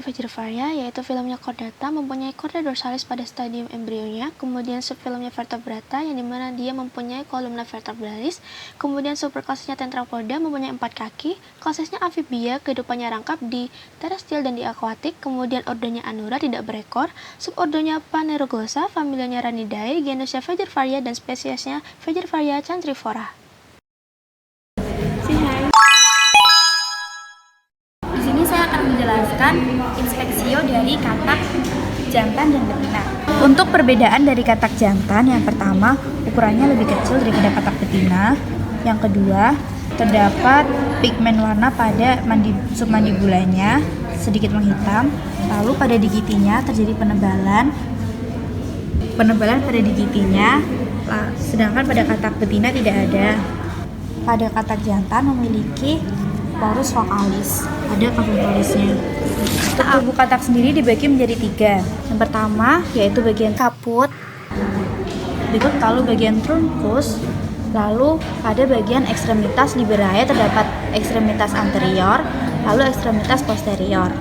Fajifaria, yaitu filmnya Chordata, mempunyai chorda dorsalis pada stadium embrionya, kemudian subfilmnya Vertebrata, yang dimana dia mempunyai kolumna vertebralis, kemudian subklasisnya Tetrapoda mempunyai 4 kaki, klasisnya amfibia, kehidupannya rangkap di terestrial dan di akuatik, kemudian ordonya Anura, tidak berekor, subordonya Phaneroglossa, familianya Ranidae, genusnya Fajifaria, dan spesiesnya Fajifaria cantrifora. Menjelaskan inspeksio dari katak jantan dan betina. Untuk perbedaan dari katak jantan, yang pertama ukurannya lebih kecil daripada katak betina. Yang kedua, terdapat pigmen warna pada submandibulanya sedikit menghitam. Lalu pada digitinya terjadi penebalan pada digitinya, sedangkan pada katak betina tidak ada. Pada katak jantan memiliki porus vokalis, ada kafum porisnya. Untuk tubuh katak sendiri dibagi menjadi 3. Yang pertama yaitu bagian kaput, berikut lalu bagian trunkus, lalu pada bagian ekstremitas liberae terdapat ekstremitas anterior, lalu ekstremitas posterior.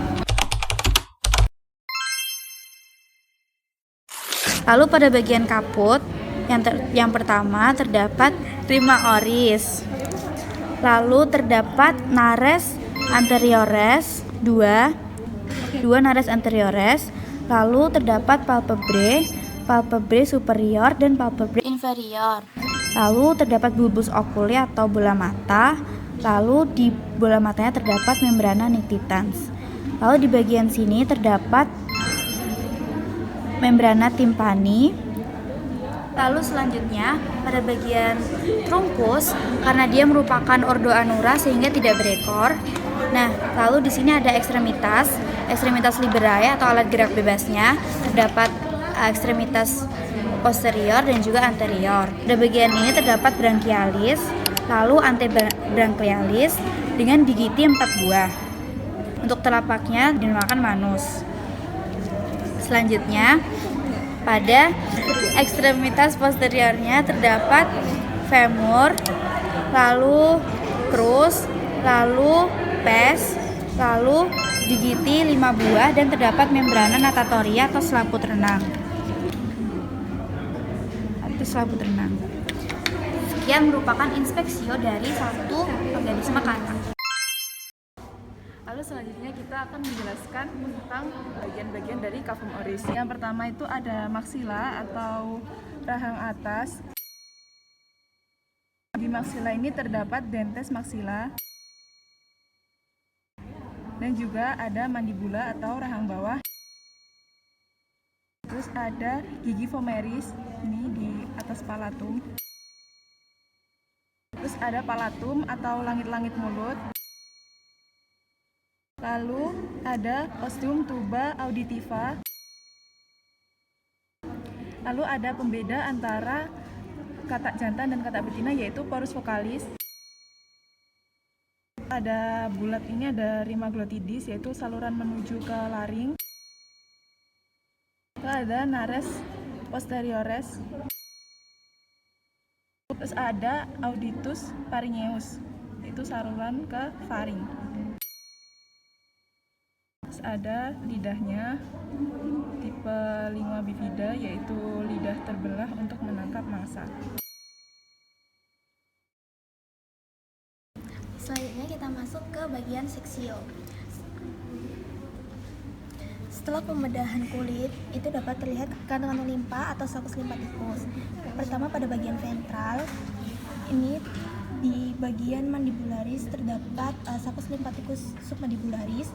Lalu pada bagian kaput yang pertama terdapat rima oris. Lalu terdapat nares anteriores 2 nares anteriores, lalu terdapat palpebrae superior dan palpebrae inferior. Lalu terdapat bulbus oculi atau bola mata, lalu di bola matanya terdapat membrana nictitans. Lalu di bagian sini terdapat membrana timpani. Lalu selanjutnya pada bagian trunkus, karena dia merupakan ordo Anura sehingga tidak berekor. Nah, lalu di sini ada ekstremitas liberae atau alat gerak bebasnya, terdapat ekstremitas posterior dan juga anterior. Pada bagian ini terdapat branchialis, lalu antebranchialis dengan digiti 4 buah. Untuk telapaknya dinamakan manus. Selanjutnya pada ekstremitas posteriornya terdapat femur, lalu crus, lalu pes, lalu digiti 5 buah dan terdapat membrana natatoria atau selaput renang. Sekian merupakan inspeksio dari satu organisme katak. Lalu selanjutnya kita akan menjelaskan tentang bagian-bagian dari kafum oris. Yang pertama itu ada maksila atau rahang atas. Di maksila ini terdapat dentes maksila. Dan juga ada mandibula atau rahang bawah. Terus ada gigi vomeris, ini di atas palatum. Terus ada palatum atau langit-langit mulut. Lalu ada ostium tuba auditiva. Lalu ada pembeda antara katak jantan dan katak betina, yaitu porus vokalis. Ada bulat ini ada rima glottidis, yaitu saluran menuju ke laring. Lalu ada nares posteriores. Terus ada auditus pharyngeus, itu saluran ke faring. Terus ada lidahnya tipe lingua bifida, yaitu lidah terbelah untuk menangkap mangsa. Selanjutnya kita masuk ke bagian seksio. Setelah pembedahan kulit, itu dapat terlihat kandungan limpa atau sakus limfatikus. Pertama pada bagian ventral, ini di bagian mandibularis terdapat sakus limfatikus submandibularis.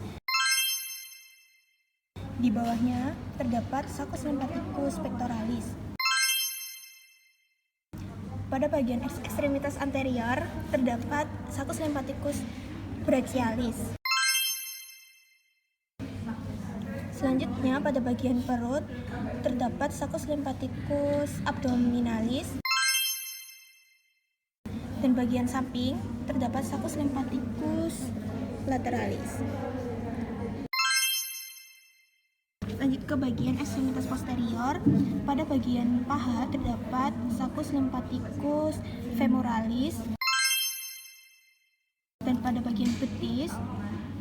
Di bawahnya terdapat sakus limfatikus pectoralis. Pada bagian ekstremitas anterior terdapat sakus limfatikus brachialis. Selanjutnya pada bagian perut terdapat sakus limfatikus abdominalis. Dan bagian samping terdapat sakus limfatikus lateralis. Lanjut ke bagian ekstremitas posterior, pada bagian paha terdapat sakus limfatikus femoralis, dan pada bagian betis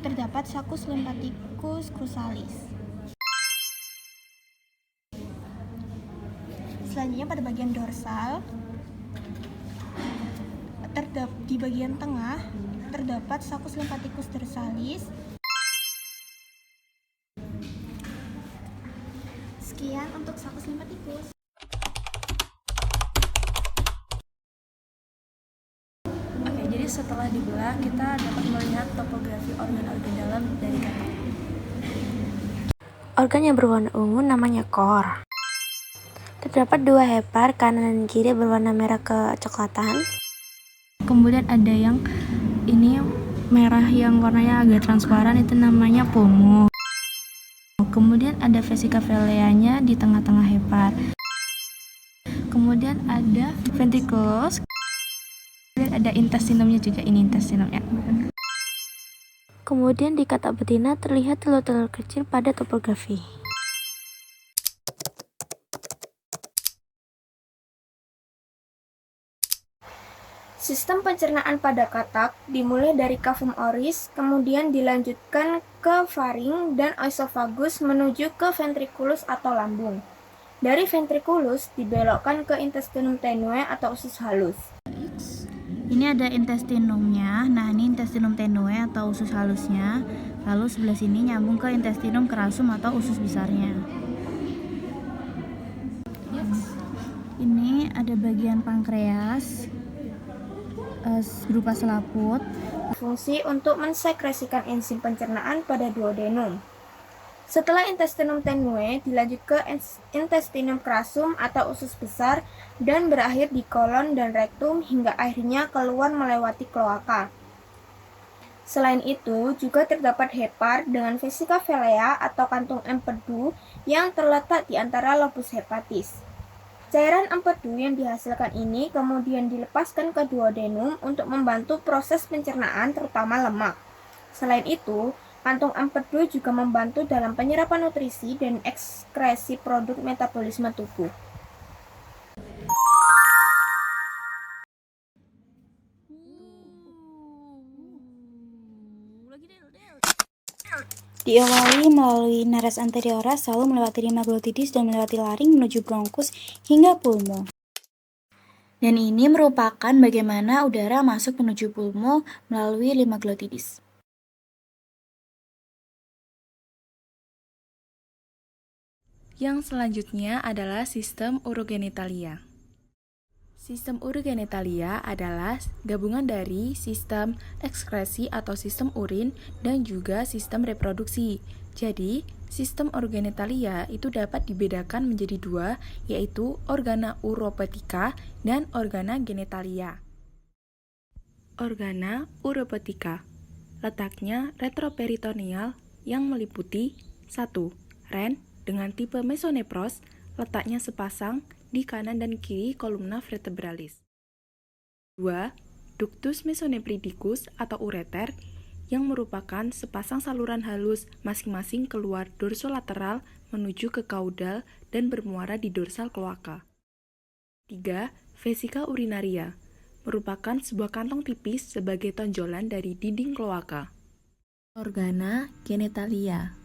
terdapat sakus lymphaticus cruzalis. Selanjutnya pada bagian dorsal, di bagian tengah terdapat sakus lymphaticus dorsalis. Sekian untuk sakus lymphaticus. Oke, jadi setelah dibelah kita dapat melihat topografi organ-organ dalam dari katak. Organ yang berwarna ungu namanya kor. Terdapat 2 hepar, kanan dan kiri berwarna merah kecoklatan. Kemudian ada yang ini merah yang warnanya agak transparan, itu namanya pulmo. Kemudian ada vesika veleanya di tengah-tengah hepar. Kemudian ada ventriculus. Kemudian ada intestinumnya juga, ini intestinumnya. Kemudian di katak betina terlihat telur-telur kecil pada topografi. Sistem pencernaan pada katak dimulai dari cavum oris, kemudian dilanjutkan ke faring dan esophagus menuju ke ventriculus atau lambung. Dari ventriculus dibelokkan ke intestinum tenue atau usus halus. Ini ada intestinumnya. Nah, ini intestinum tenue atau usus halusnya. Lalu sebelah sini nyambung ke intestinum crassum atau usus besarnya. Ini ada bagian pankreas berupa selaput. Fungsi untuk mensekresikan enzim pencernaan pada duodenum. Setelah intestinum tenue dilanjut ke intestinum crassum atau usus besar dan berakhir di kolon dan rektum hingga akhirnya keluar melewati kloaka. Selain itu, juga terdapat hepar dengan vesika velea atau kantung empedu yang terletak di antara lobus hepatis. Cairan empedu yang dihasilkan ini kemudian dilepaskan ke duodenum untuk membantu proses pencernaan terutama lemak. Selain itu, kantung empedu juga membantu dalam penyerapan nutrisi dan ekskresi produk metabolisme tubuh. Diawali melalui nares anterioras, lalu melewati rima glottidis dan melewati laring menuju bronkus hingga pulmo. Dan ini merupakan bagaimana udara masuk menuju pulmo melalui rima glottidis. Yang selanjutnya adalah sistem urogenitalia. Sistem urogenitalia adalah gabungan dari sistem ekskresi atau sistem urin dan juga sistem reproduksi. Jadi, sistem urogenitalia itu dapat dibedakan menjadi 2, yaitu organa uropetika dan organa genitalia. Organa uropetika letaknya retroperitoneal yang meliputi 1. Ren dengan tipe mesonepros, letaknya sepasang di kanan dan kiri kolumna vertebralis. 2. Ductus mesonephrydicus atau ureter yang merupakan sepasang saluran halus masing-masing keluar dorsolateral menuju ke kaudal dan bermuara di dorsal kloaka. 3. Vesika urinaria merupakan sebuah kantong tipis sebagai tonjolan dari dinding kloaka. Organa genitalia.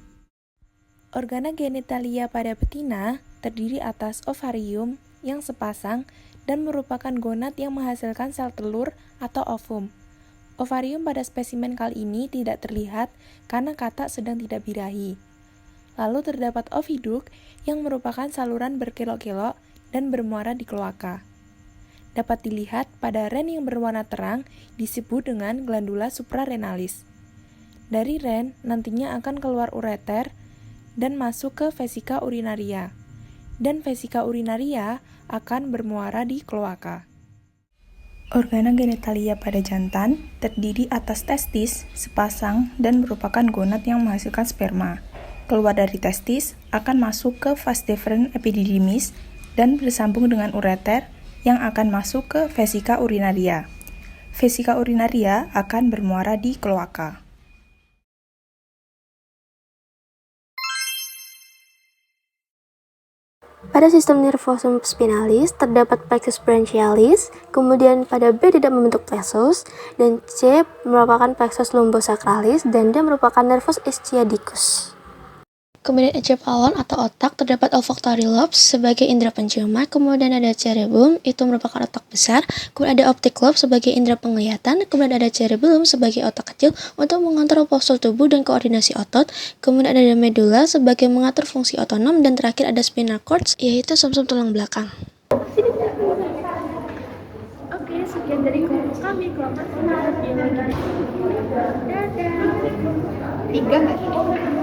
Organa genitalia pada betina terdiri atas ovarium yang sepasang dan merupakan gonad yang menghasilkan sel telur atau ovum. Ovarium pada spesimen kali ini tidak terlihat karena katak sedang tidak birahi. Lalu terdapat oviduk yang merupakan saluran berkelok-kelok dan bermuara di kloaka. Dapat dilihat pada ren yang berwarna terang disebut dengan glandula suprarenalis. Dari ren nantinya akan keluar ureter dan masuk ke vesika urinaria. Dan vesika urinaria akan bermuara di kloaka. Organa genitalia pada jantan terdiri atas testis, sepasang, dan merupakan gonad yang menghasilkan sperma. Keluar dari testis akan masuk ke vas deferens epididymis dan bersambung dengan ureter yang akan masuk ke vesika urinaria. Vesika urinaria akan bermuara di kloaka. Pada sistem nervosum spinalis terdapat plexus branchialis, kemudian pada B tidak membentuk plexus, dan C merupakan plexus lumbosacralis, dan D merupakan nervus ischiadicus. Kemudian encephalon atau otak terdapat olfactory lobes sebagai indera penciuman, kemudian ada cerebellum itu merupakan otak besar, kemudian ada optic lobe sebagai indera penglihatan, kemudian ada cerebellum sebagai otak kecil untuk mengontrol postur tubuh dan koordinasi otot, kemudian ada medulla sebagai mengatur fungsi otonom, dan terakhir ada spinal cord yaitu sumsum tulang belakang. Oke, sekian dari kelompok kami, kelompok biologi. Dadah. 3 nggak?